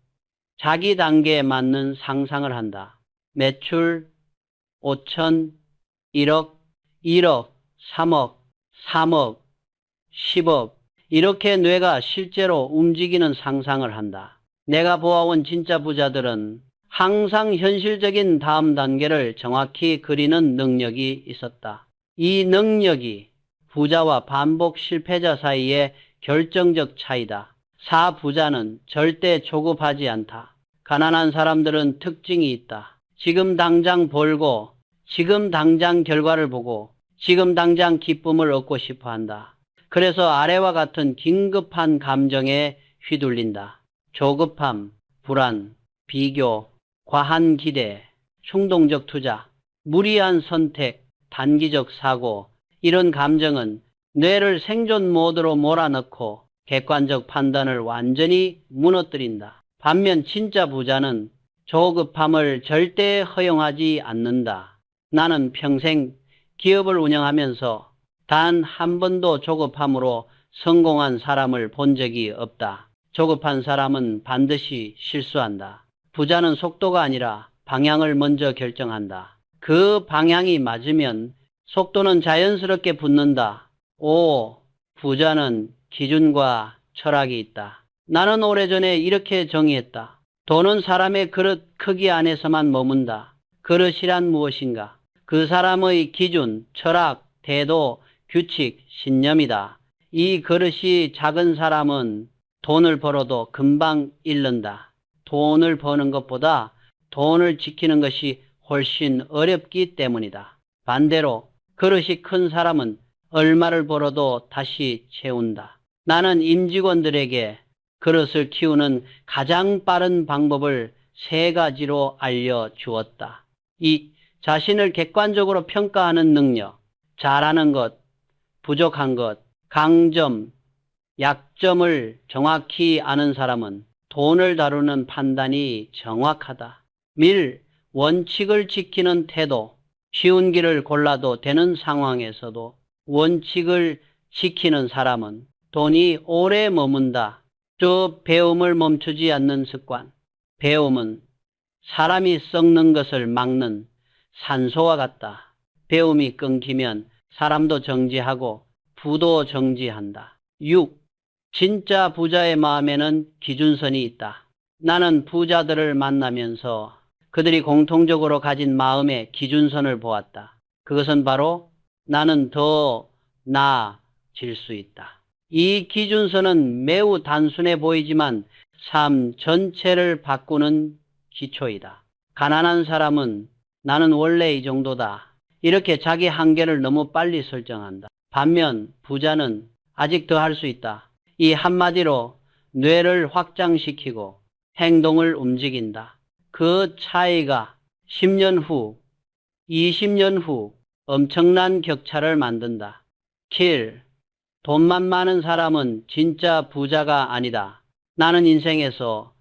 자기 단계에 맞는 상상을 한다. 매출 5천, 1억, 1억, 3억, 3억, 10억 이렇게 뇌가 실제로 움직이는 상상을 한다. 내가 보아온 진짜 부자들은 항상 현실적인 다음 단계를 정확히 그리는 능력이 있었다. 이 능력이 부자와 반복 실패자 사이의 결정적 차이다. 부자는 절대 조급하지 않다. 가난한 사람들은 특징이 있다. 지금 당장 벌고, 지금 당장 결과를 보고, 지금 당장 기쁨을 얻고 싶어 한다. 그래서 아래와 같은 긴급한 감정에 휘둘린다. 조급함, 불안, 비교, 과한 기대, 충동적 투자, 무리한 선택, 단기적 사고, 이런 감정은 뇌를 생존 모드로 몰아넣고 객관적 판단을 완전히 무너뜨린다. 반면 진짜 부자는 조급함을 절대 허용하지 않는다. 나는 평생 기업을 운영하면서 단 한 번도 조급함으로 성공한 사람을 본 적이 없다. 조급한 사람은 반드시 실수한다. 부자는 속도가 아니라 방향을 먼저 결정한다. 그 방향이 맞으면 속도는 자연스럽게 붙는다. 부자는 기준과 철학이 있다. 나는 오래전에 이렇게 정의했다. 돈은 사람의 그릇 크기 안에서만 머문다. 그릇이란 무엇인가? 그 사람의 기준, 철학, 태도, 규칙, 신념이다. 이 그릇이 작은 사람은 돈을 벌어도 금방 잃는다. 돈을 버는 것보다 돈을 지키는 것이 훨씬 어렵기 때문이다. 반대로 그릇이 큰 사람은 얼마를 벌어도 다시 채운다. 나는 임직원들에게 그릇을 키우는 가장 빠른 방법을 3가지로 알려주었다. 자신을 객관적으로 평가하는 능력, 잘하는 것, 부족한 것, 강점, 약점을 정확히 아는 사람은 돈을 다루는 판단이 정확하다. 원칙을 지키는 태도, 쉬운 길을 골라도 되는 상황에서도 원칙을 지키는 사람은 돈이 오래 머문다. 배움을 멈추지 않는 습관. 배움은 사람이 썩는 것을 막는 산소와 같다. 배움이 끊기면 사람도 정지하고 부도 정지한다. 진짜 부자의 마음에는 기준선이 있다. 나는 부자들을 만나면서 그들이 공통적으로 가진 마음의 기준선을 보았다. 그것은 바로 나는 더 나아질 수 있다. 이 기준선은 매우 단순해 보이지만 삶 전체를 바꾸는 기초이다. 가난한 사람은 나는 원래 이 정도다. 이렇게 자기 한계를 너무 빨리 설정한다. 반면 부자는 아직 더 할 수 있다. 이 한마디로 뇌를 확장시키고 행동을 움직인다. 그 차이가 10년 후, 20년 후 엄청난 격차를 만든다. 돈만 많은 사람은 진짜 부자가 아니다. 나는 인생에서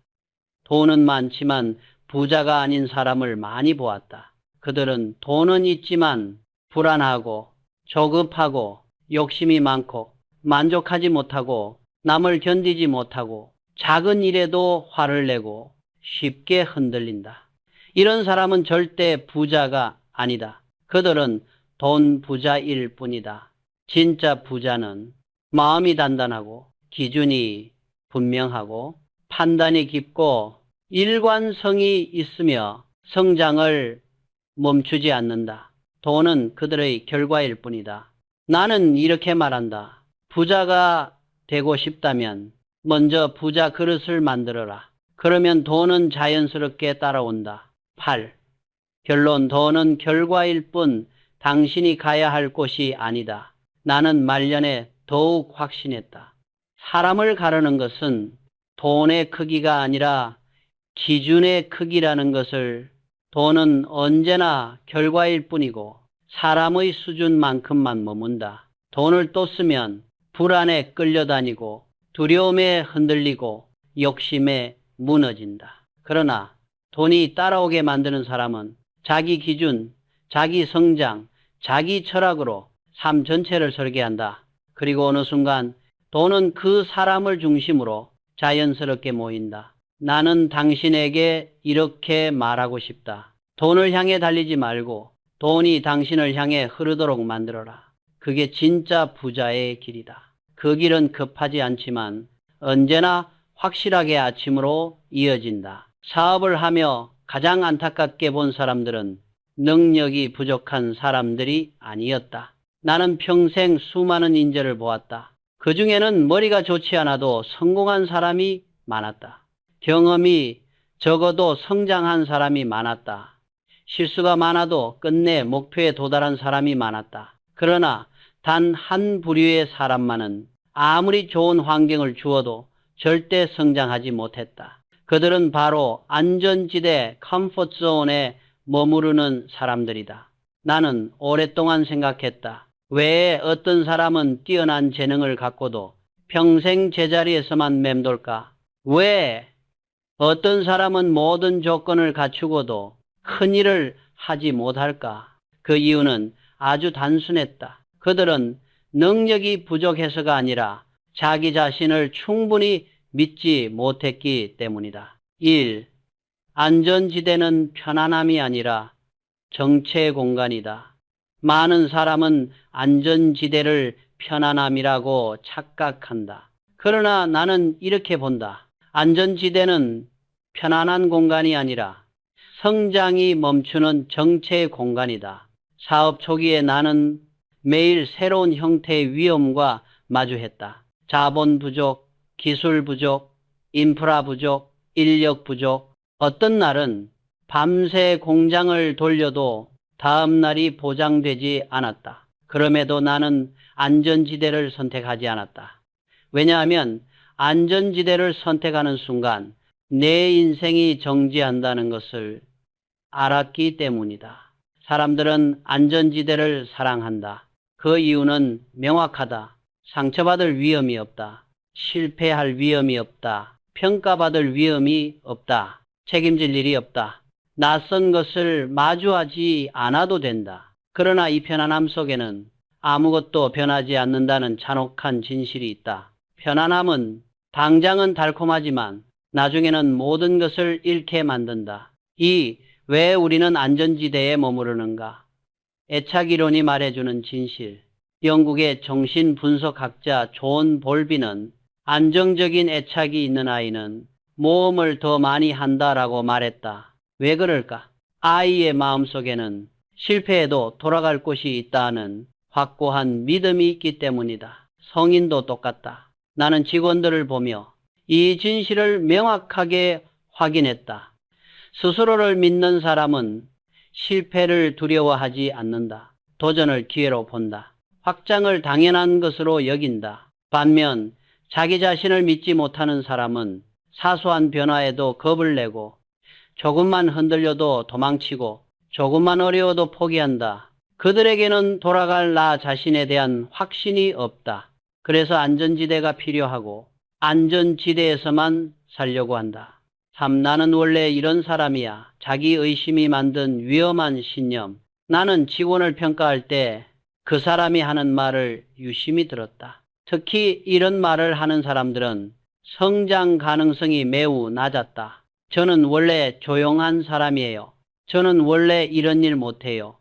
돈은 많지만 부자가 아닌 사람을 많이 보았다. 그들은 돈은 있지만 불안하고 조급하고 욕심이 많고 만족하지 못하고 남을 견디지 못하고 작은 일에도 화를 내고 쉽게 흔들린다. 이런 사람은 절대 부자가 아니다. 그들은 돈 부자일 뿐이다. 진짜 부자는 마음이 단단하고 기준이 분명하고 판단이 깊고 일관성이 있으며 성장을 멈추지 않는다. 돈은 그들의 결과일 뿐이다. 나는 이렇게 말한다. 부자가 되고 싶다면 먼저 부자 그릇을 만들어라. 그러면 돈은 자연스럽게 따라온다. 8. 결론, 돈은 결과일 뿐 당신이 가야 할 곳이 아니다. 나는 말년에 더욱 확신했다. 사람을 가르는 것은 돈의 크기가 아니라 기준의 크기라는 것을. 돈은 언제나 결과일 뿐이고 사람의 수준만큼만 머문다. 돈을 또 쓰면 불안에 끌려다니고 두려움에 흔들리고 욕심에 무너진다. 그러나 돈이 따라오게 만드는 사람은 자기 기준, 자기 성장, 자기 철학으로 삶 전체를 설계한다. 그리고 어느 순간 돈은 그 사람을 중심으로 자연스럽게 모인다. 나는 당신에게 이렇게 말하고 싶다. 돈을 향해 달리지 말고 돈이 당신을 향해 흐르도록 만들어라. 그게 진짜 부자의 길이다. 그 길은 급하지 않지만 언제나 확실하게 아침으로 이어진다. 사업을 하며 가장 안타깝게 본 사람들은 능력이 부족한 사람들이 아니었다. 나는 평생 수많은 인재를 보았다. 그 중에는 머리가 좋지 않아도 성공한 사람이 많았다. 경험이 적어도 성장한 사람이 많았다. 실수가 많아도 끝내 목표에 도달한 사람이 많았다. 그러나 단 한 부류의 사람만은 아무리 좋은 환경을 주어도 절대 성장하지 못했다. 그들은 바로 안전지대 컴포트존에 머무르는 사람들이다. 나는 오랫동안 생각했다. 왜 어떤 사람은 뛰어난 재능을 갖고도 평생 제자리에서만 맴돌까? 왜 어떤 사람은 모든 조건을 갖추고도 큰 일을 하지 못할까? 그 이유는 아주 단순했다. 그들은 능력이 부족해서가 아니라 자기 자신을 충분히 믿지 못했기 때문이다. 1. 안전지대는 편안함이 아니라 정체 공간이다. 많은 사람은 안전지대를 편안함이라고 착각한다. 그러나 나는 이렇게 본다. 안전지대는 편안한 공간이 아니라 성장이 멈추는 정체 공간이다. 사업 초기에 나는 매일 새로운 형태의 위험과 마주했다. 자본 부족, 기술 부족, 인프라 부족, 인력 부족. 어떤 날은 밤새 공장을 돌려도 다음 날이 보장되지 않았다. 그럼에도 나는 안전지대를 선택하지 않았다. 왜냐하면 안전지대를 선택하는 순간 내 인생이 정지한다는 것을 알았기 때문이다. 사람들은 안전지대를 사랑한다. 그 이유는 명확하다. 상처받을 위험이 없다. 실패할 위험이 없다. 평가받을 위험이 없다. 책임질 일이 없다. 낯선 것을 마주하지 않아도 된다. 그러나 이 편안함 속에는 아무것도 변하지 않는다는 잔혹한 진실이 있다. 편안함은 당장은 달콤하지만 나중에는 모든 것을 잃게 만든다. 왜 우리는 안전지대에 머무르는가? 애착이론이 말해주는 진실. 영국의 정신분석학자 존 볼비는 안정적인 애착이 있는 아이는 모험을 더 많이 한다라고 말했다. 왜 그럴까? 아이의 마음속에는 실패해도 돌아갈 곳이 있다는 확고한 믿음이 있기 때문이다. 성인도 똑같다. 나는 직원들을 보며 이 진실을 명확하게 확인했다. 스스로를 믿는 사람은 실패를 두려워하지 않는다. 도전을 기회로 본다. 확장을 당연한 것으로 여긴다. 반면 자기 자신을 믿지 못하는 사람은 사소한 변화에도 겁을 내고 조금만 흔들려도 도망치고 조금만 어려워도 포기한다. 그들에게는 돌아갈 나 자신에 대한 확신이 없다. 그래서 안전지대가 필요하고 안전지대에서만 살려고 한다. 참, 나는 원래 이런 사람이야. 자기 의심이 만든 위험한 신념. 나는 직원을 평가할 때 그 사람이 하는 말을 유심히 들었다. 특히 이런 말을 하는 사람들은 성장 가능성이 매우 낮았다. 저는 원래 조용한 사람이에요. 저는 원래 이런 일 못해요.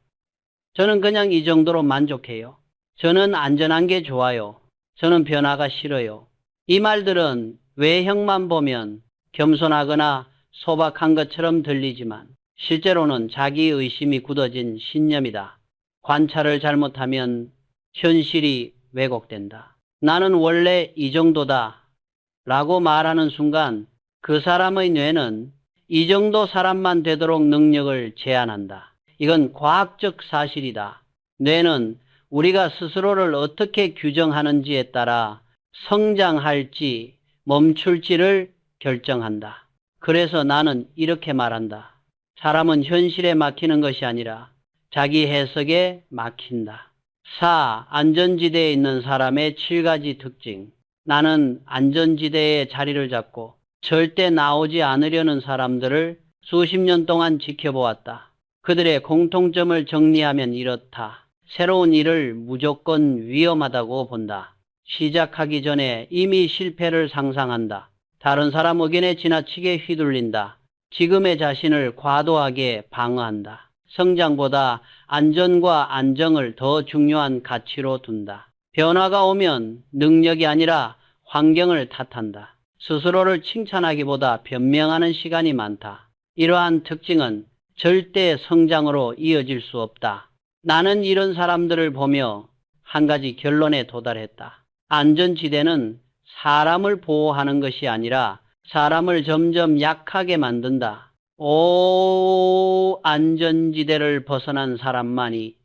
저는 그냥 이 정도로 만족해요. 저는 안전한 게 좋아요. 저는 변화가 싫어요. 이 말들은 외형만 보면 겸손하거나 소박한 것처럼 들리지만 실제로는 자기의심이 굳어진 신념이다. 관찰을 잘못하면 현실이 왜곡된다. 나는 원래 이 정도다 라고 말하는 순간 그 사람의 뇌는 이 정도 사람만 되도록 능력을 제한한다. 이건 과학적 사실이다. 뇌는 우리가 스스로를 어떻게 규정하는지에 따라 성장할지 멈출지를 결정한다. 그래서 나는 이렇게 말한다. 사람은 현실에 막히는 것이 아니라 자기 해석에 막힌다. 4. 안전지대에 있는 사람의 7가지 특징. 나는 안전지대에 자리를 잡고 절대 나오지 않으려는 사람들을 수십 년 동안 지켜보았다. 그들의 공통점을 정리하면 이렇다. 새로운 일을 무조건 위험하다고 본다. 시작하기 전에 이미 실패를 상상한다. 다른 사람 의견에 지나치게 휘둘린다. 지금의 자신을 과도하게 방어한다. 성장보다 안전과 안정을 더 중요한 가치로 둔다. 변화가 오면 능력이 아니라 환경을 탓한다. 스스로를 칭찬하기보다 변명하는 시간이 많다. 이러한 특징은 절대 성장으로 이어질 수 없다. 나는 이런 사람들을 보며 한 가지 결론에 도달했다. 안전지대는 사람을 보호하는 것이 아니라 사람을 점점 약하게 만든다. 안전지대를 벗어난 사람만이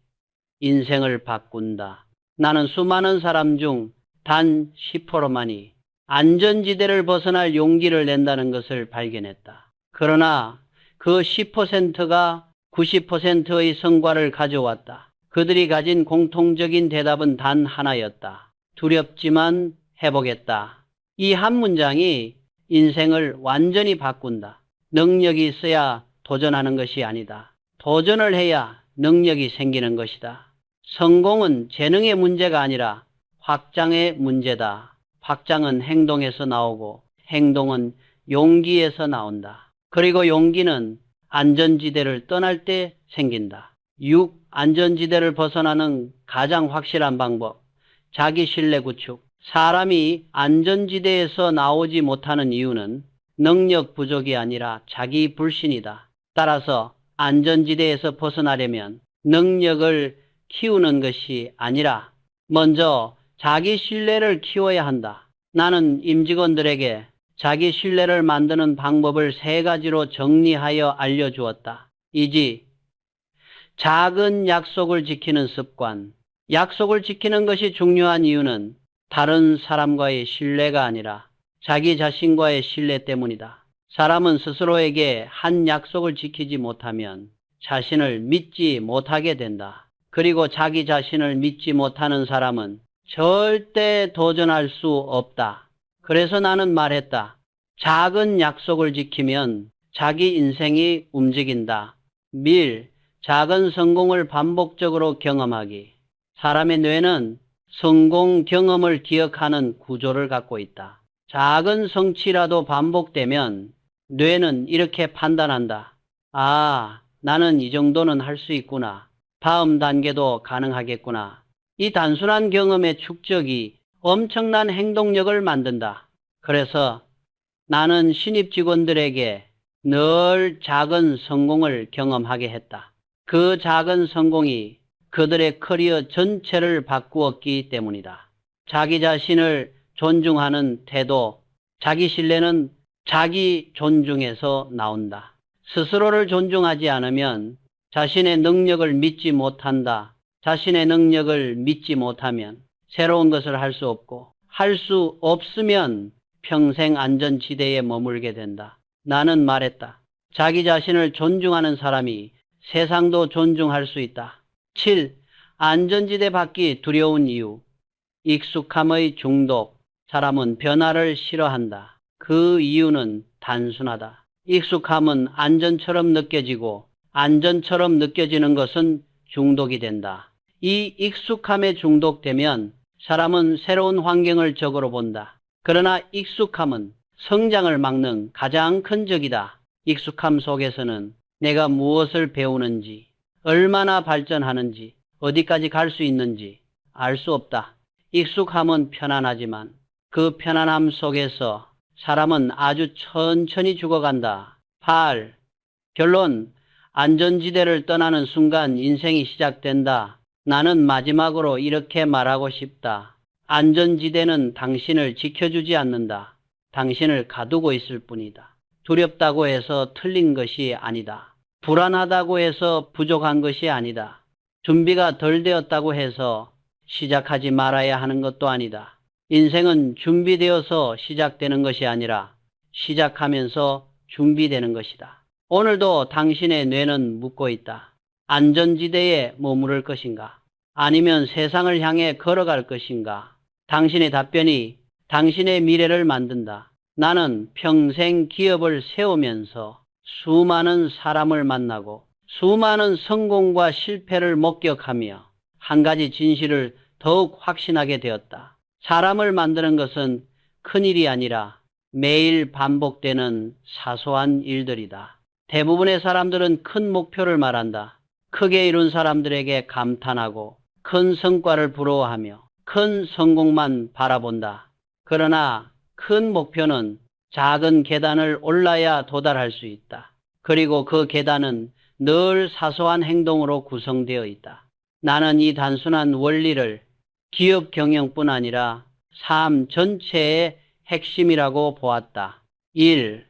인생을 바꾼다. 나는 수많은 사람 중 단 10%만이 안전지대를 벗어날 용기를 낸다는 것을 발견했다. 그러나 그 10%가 90%의 성과를 가져왔다. 그들이 가진 공통적인 대답은 단 하나였다. 두렵지만 해보겠다. 이 한 문장이 인생을 완전히 바꾼다. 능력이 있어야 도전하는 것이 아니다. 도전을 해야 능력이 생기는 것이다. 성공은 재능의 문제가 아니라 확장의 문제다. 확장은 행동에서 나오고 행동은 용기에서 나온다. 그리고 용기는 안전지대를 떠날 때 생긴다. 6. 안전지대를 벗어나는 가장 확실한 방법. 자기 신뢰 구축. 사람이 안전지대에서 나오지 못하는 이유는 능력 부족이 아니라 자기 불신이다. 따라서 안전지대에서 벗어나려면 능력을 키우는 것이 아니라 먼저 자기 신뢰를 키워야 한다. 나는 임직원들에게 자기 신뢰를 만드는 방법을 3가지로 정리하여 알려주었다. 이지, 작은 약속을 지키는 습관. 약속을 지키는 것이 중요한 이유는 다른 사람과의 신뢰가 아니라 자기 자신과의 신뢰 때문이다. 사람은 스스로에게 한 약속을 지키지 못하면 자신을 믿지 못하게 된다. 그리고 자기 자신을 믿지 못하는 사람은 절대 도전할 수 없다. 그래서 나는 말했다. 작은 약속을 지키면 자기 인생이 움직인다. 밀, 작은 성공을 반복적으로 경험하기. 사람의 뇌는 성공 경험을 기억하는 구조를 갖고 있다. 작은 성취라도 반복되면 뇌는 이렇게 판단한다. 나는 이 정도는 할 수 있구나. 다음 단계도 가능하겠구나. 이 단순한 경험의 축적이 엄청난 행동력을 만든다. 그래서 나는 신입 직원들에게 늘 작은 성공을 경험하게 했다. 그 작은 성공이 그들의 커리어 전체를 바꾸었기 때문이다. 자기 자신을 존중하는 태도, 자기 신뢰는 자기 존중에서 나온다. 스스로를 존중하지 않으면 자신의 능력을 믿지 못한다. 자신의 능력을 믿지 못하면 새로운 것을 할 수 없고 할 수 없으면 평생 안전지대에 머물게 된다. 나는 말했다. 자기 자신을 존중하는 사람이 세상도 존중할 수 있다. 7. 안전지대 밖이 두려운 이유. 익숙함의 중독. 사람은 변화를 싫어한다. 그 이유는 단순하다. 익숙함은 안전처럼 느껴지고 안전처럼 느껴지는 것은 중독이 된다. 이 익숙함에 중독되면 사람은 새로운 환경을 적으로 본다. 그러나 익숙함은 성장을 막는 가장 큰 적이다. 익숙함 속에서는 내가 무엇을 배우는지, 얼마나 발전하는지, 어디까지 갈 수 있는지 알 수 없다. 익숙함은 편안하지만 그 편안함 속에서 사람은 아주 천천히 죽어간다. 8. 결론. 안전지대를 떠나는 순간 인생이 시작된다. 나는 마지막으로 이렇게 말하고 싶다. 안전지대는 당신을 지켜주지 않는다. 당신을 가두고 있을 뿐이다. 두렵다고 해서 틀린 것이 아니다. 불안하다고 해서 부족한 것이 아니다. 준비가 덜 되었다고 해서 시작하지 말아야 하는 것도 아니다. 인생은 준비되어서 시작되는 것이 아니라 시작하면서 준비되는 것이다. 오늘도 당신의 뇌는 묻고 있다. 안전지대에 머무를 것인가? 아니면 세상을 향해 걸어갈 것인가? 당신의 답변이 당신의 미래를 만든다. 나는 평생 기업을 세우면서 수많은 사람을 만나고 수많은 성공과 실패를 목격하며 한 가지 진실을 더욱 확신하게 되었다. 사람을 만드는 것은 큰일이 아니라 매일 반복되는 사소한 일들이다. 대부분의 사람들은 큰 목표를 말한다. 크게 이룬 사람들에게 감탄하고 큰 성과를 부러워하며 큰 성공만 바라본다. 그러나 큰 목표는 작은 계단을 올라야 도달할 수 있다. 그리고 그 계단은 늘 사소한 행동으로 구성되어 있다. 나는 이 단순한 원리를 기업 경영뿐 아니라 삶 전체의 핵심이라고 보았다. 1.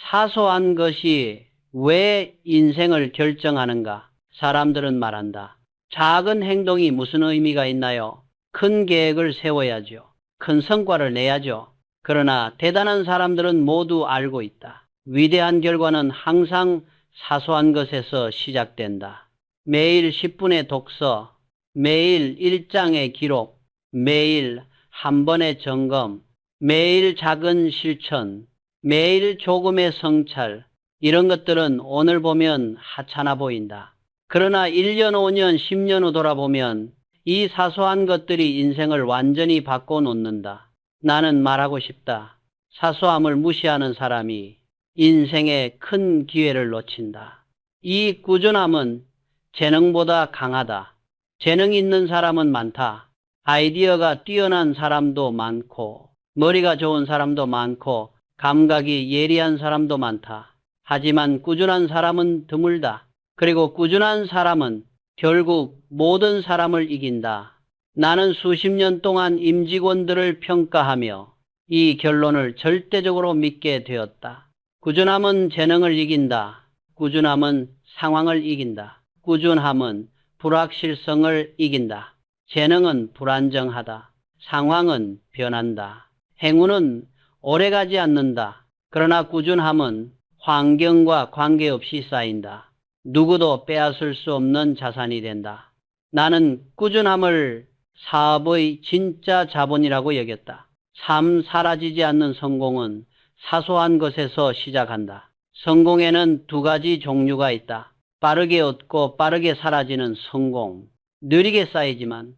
사소한 것이 왜 인생을 결정하는가? 사람들은 말한다. 작은 행동이 무슨 의미가 있나요? 큰 계획을 세워야죠. 큰 성과를 내야죠. 그러나 대단한 사람들은 모두 알고 있다. 위대한 결과는 항상 사소한 것에서 시작된다. 매일 10분의 독서, 매일 1장의 기록, 매일 한 번의 점검, 매일 작은 실천, 매일 조금의 성찰, 이런 것들은 오늘 보면 하찮아 보인다. 그러나 1년, 5년, 10년 후 돌아보면 이 사소한 것들이 인생을 완전히 바꿔놓는다. 나는 말하고 싶다. 사소함을 무시하는 사람이 인생의 큰 기회를 놓친다. 이 꾸준함은 재능보다 강하다. 재능이 있는 사람은 많다. 아이디어가 뛰어난 사람도 많고 머리가 좋은 사람도 많고 감각이 예리한 사람도 많다. 하지만 꾸준한 사람은 드물다. 그리고 꾸준한 사람은 결국 모든 사람을 이긴다. 나는 수십 년 동안 임직원들을 평가하며 이 결론을 절대적으로 믿게 되었다. 꾸준함은 재능을 이긴다. 꾸준함은 상황을 이긴다. 꾸준함은 불확실성을 이긴다. 재능은 불안정하다. 상황은 변한다. 행운은 오래가지 않는다. 그러나 꾸준함은 환경과 관계없이 쌓인다. 누구도 빼앗을 수 없는 자산이 된다. 나는 꾸준함을 사업의 진짜 자본이라고 여겼다. 삶 사라지지 않는 성공은 사소한 것에서 시작한다. 성공에는 두 가지 종류가 있다. 빠르게 얻고 빠르게 사라지는 성공, 느리게 쌓이지만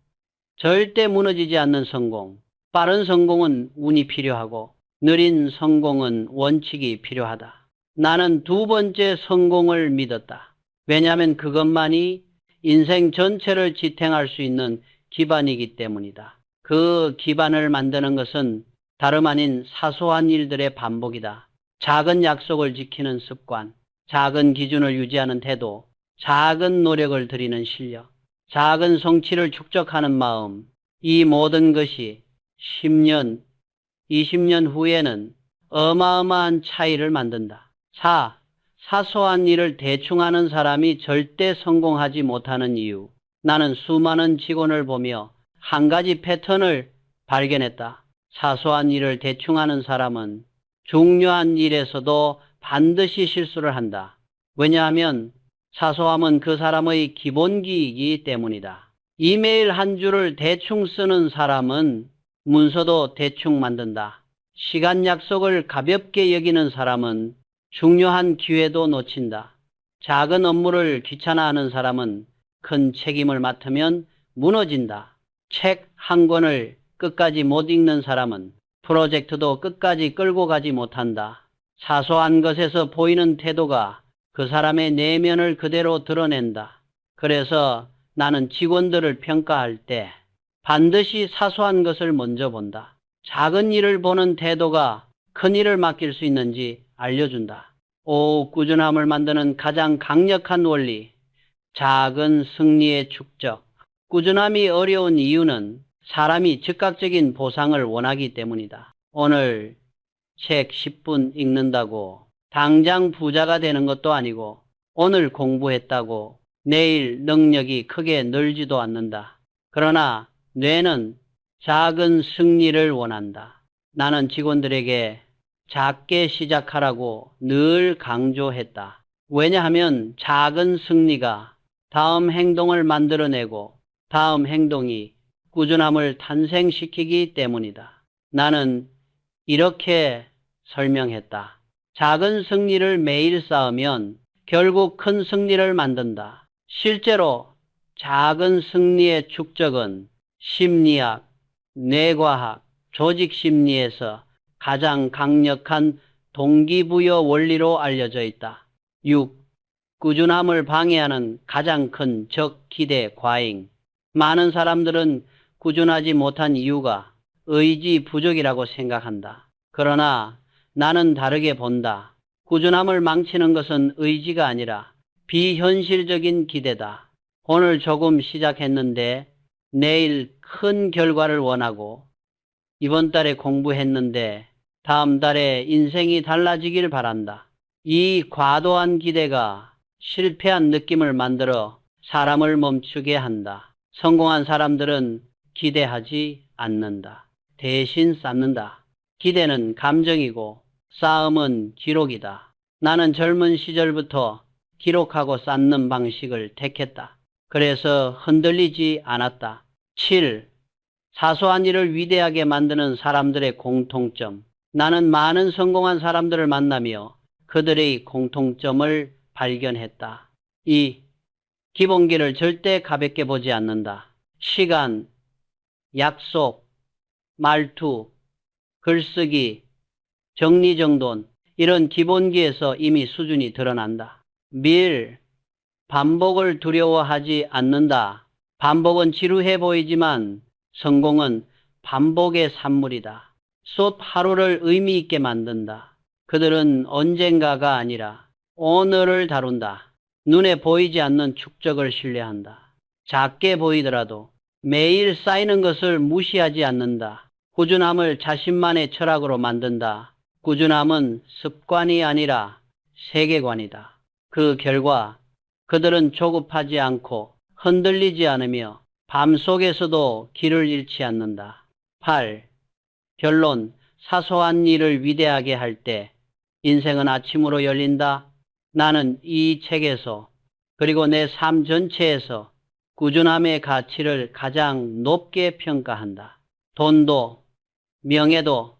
절대 무너지지 않는 성공. 빠른 성공은 운이 필요하고 느린 성공은 원칙이 필요하다. 나는 두 번째 성공을 믿었다. 왜냐하면 그것만이 인생 전체를 지탱할 수 있는 기반이기 때문이다. 그 기반을 만드는 것은 다름 아닌 사소한 일들의 반복이다. 작은 약속을 지키는 습관, 작은 기준을 유지하는 태도, 작은 노력을 들이는 실력, 작은 성취를 축적하는 마음, 이 모든 것이 10년, 20년 후에는 어마어마한 차이를 만든다. 4. 사소한 일을 대충 하는 사람이 절대 성공하지 못하는 이유. 나는 수많은 직원을 보며 한 가지 패턴을 발견했다. 사소한 일을 대충 하는 사람은 중요한 일에서도 반드시 실수를 한다. 왜냐하면 사소함은 그 사람의 기본기이기 때문이다. 이메일 한 줄을 대충 쓰는 사람은 문서도 대충 만든다. 시간 약속을 가볍게 여기는 사람은 중요한 기회도 놓친다. 작은 업무를 귀찮아하는 사람은 큰 책임을 맡으면 무너진다. 책 한 권을 끝까지 못 읽는 사람은 프로젝트도 끝까지 끌고 가지 못한다. 사소한 것에서 보이는 태도가 그 사람의 내면을 그대로 드러낸다. 그래서 나는 직원들을 평가할 때 반드시 사소한 것을 먼저 본다. 작은 일을 보는 태도가 큰 일을 맡길 수 있는지 알려준다. 꾸준함을 만드는 가장 강력한 원리, 작은 승리의 축적. 꾸준함이 어려운 이유는 사람이 즉각적인 보상을 원하기 때문이다. 오늘 책 10분 읽는다고 당장 부자가 되는 것도 아니고, 오늘 공부했다고 내일 능력이 크게 늘지도 않는다. 그러나 뇌는 작은 승리를 원한다. 나는 직원들에게 작게 시작하라고 늘 강조했다. 왜냐하면 작은 승리가 다음 행동을 만들어내고 다음 행동이 꾸준함을 탄생시키기 때문이다. 나는 이렇게 설명했다. 작은 승리를 매일 쌓으면 결국 큰 승리를 만든다. 실제로 작은 승리의 축적은 심리학, 뇌과학, 조직심리에서 가장 강력한 동기부여 원리로 알려져 있다. 6. 꾸준함을 방해하는 가장 큰 적 기대 과잉. 많은 사람들은 꾸준하지 못한 이유가 의지 부족이라고 생각한다. 그러나 나는 다르게 본다. 꾸준함을 망치는 것은 의지가 아니라 비현실적인 기대다. 오늘 조금 시작했는데 내일 큰 결과를 원하고, 이번 달에 공부했는데 다음 달에 인생이 달라지길 바란다. 이 과도한 기대가 실패한 느낌을 만들어 사람을 멈추게 한다. 성공한 사람들은 기대하지 않는다. 대신 쌓는다. 기대는 감정이고 쌓음은 기록이다. 나는 젊은 시절부터 기록하고 쌓는 방식을 택했다. 그래서 흔들리지 않았다. 7. 사소한 일을 위대하게 만드는 사람들의 공통점. 나는 많은 성공한 사람들을 만나며 그들의 공통점을 발견했다. 2. 기본기를 절대 가볍게 보지 않는다. 시간, 약속, 말투, 글쓰기, 정리정돈, 이런 기본기에서 이미 수준이 드러난다. 밀, 반복을 두려워하지 않는다. 반복은 지루해 보이지만 성공은 반복의 산물이다. 수업 하루를 의미 있게 만든다. 그들은 언젠가가 아니라 오늘을 다룬다. 눈에 보이지 않는 축적을 신뢰한다. 작게 보이더라도 매일 쌓이는 것을 무시하지 않는다. 꾸준함을 자신만의 철학으로 만든다. 꾸준함은 습관이 아니라 세계관이다. 그 결과 그들은 조급하지 않고 흔들리지 않으며 밤속에서도 길을 잃지 않는다. 8. 결론, 사소한 일을 위대하게 할 때 인생은 아침으로 열린다. 나는 이 책에서, 그리고 내 삶 전체에서 꾸준함의 가치를 가장 높게 평가한다. 돈도, 명예도,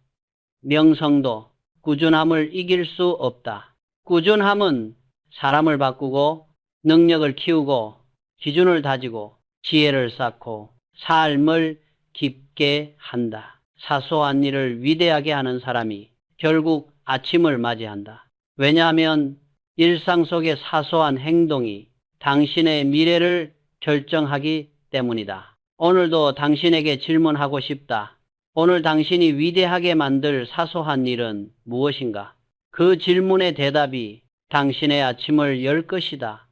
명성도 꾸준함을 이길 수 없다. 꾸준함은 사람을 바꾸고 능력을 키우고 기준을 다지고 지혜를 쌓고 삶을 깊게 한다. 사소한 일을 위대하게 하는 사람이 결국 아침을 맞이한다. 왜냐하면 일상 속의 사소한 행동이 당신의 미래를 결정하기 때문이다. 오늘도 당신에게 질문하고 싶다. 오늘 당신이 위대하게 만들 사소한 일은 무엇인가? 그 질문의 대답이 당신의 아침을 열 것이다.